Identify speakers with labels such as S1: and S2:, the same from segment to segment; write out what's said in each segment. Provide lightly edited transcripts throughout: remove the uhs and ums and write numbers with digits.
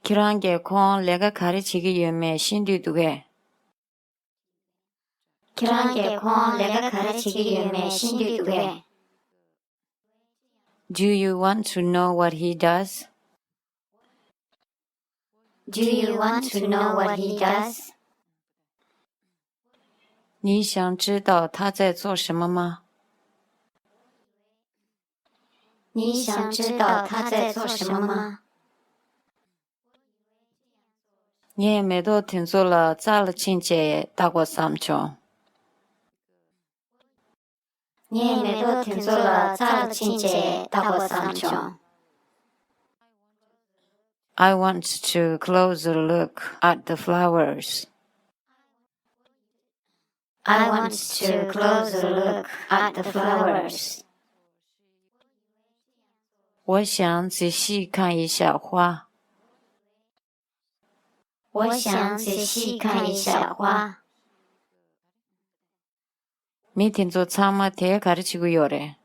S1: 그러한 게 곧 내가 가르치기 위해 신뢰두게.
S2: 그러한 게 곧 내가 가르치기 위해 신뢰두게.
S1: Do you want to know what he does?
S2: Do you want to know what he does?
S1: 你想知道他在做什么吗？
S2: 你想知道他在做什么吗？
S1: 你也没都听说了扎了亲戚大过三穷。
S2: 你也没都听说了扎了亲戚大过三穷。
S1: I want to closer look at the flowers.
S2: I want to closer look at the flowers.
S1: 我想仔细看一下花。
S2: 我想仔细看一下花。
S1: 미팅도 참마테 가르치고 요래.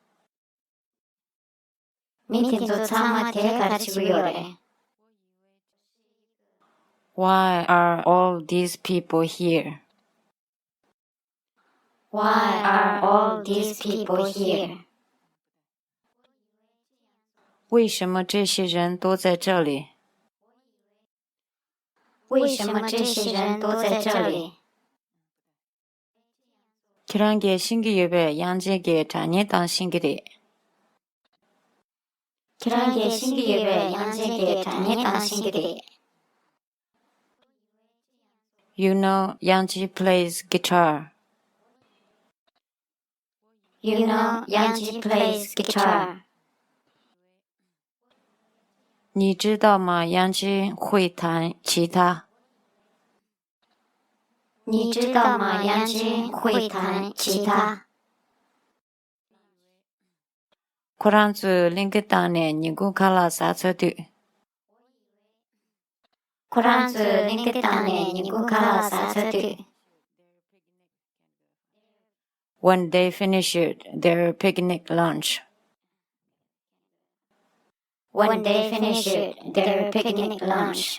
S2: 미팅도 참마테 가르치고 요래.
S1: Why are all these people here?
S2: Why are all these people here?
S1: 为什么这些人都在这里？
S2: 为什么这些人都在这里？
S1: 그런 게 신기해배 양재게 다니던 신기리.
S2: 그런 게 신기해배 양재게 다니던 신기리.
S1: You know, Yangji plays guitar.
S2: You know, Yangji plays guitar.
S1: 你知道吗？杨基会弹吉他。
S2: 你知道吗？杨基会弹吉他。
S1: 코란츠 링크단에 니구 칼라사서드.
S2: 코란츠 링크단에 니구 칼라사서드.
S1: When they finished their picnic lunch.
S2: When they finished their picnic lunch.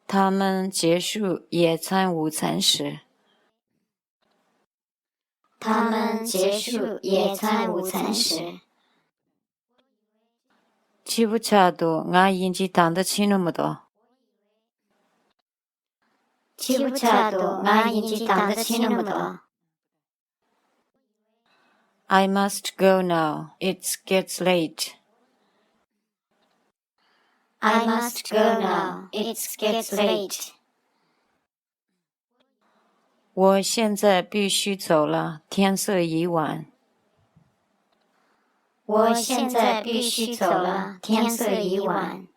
S1: 他们结束野餐午餐时。
S2: 他们结束野餐午餐时。
S1: 지부차도 나 인지 단다 치누무도.
S2: 지부차도 나 인지 단다 치누무도.
S1: I must go now. It gets late.
S2: I must go now. It gets late.
S1: 我现在必须走了，天色已晚。
S2: 我现在必须走了，天色已晚。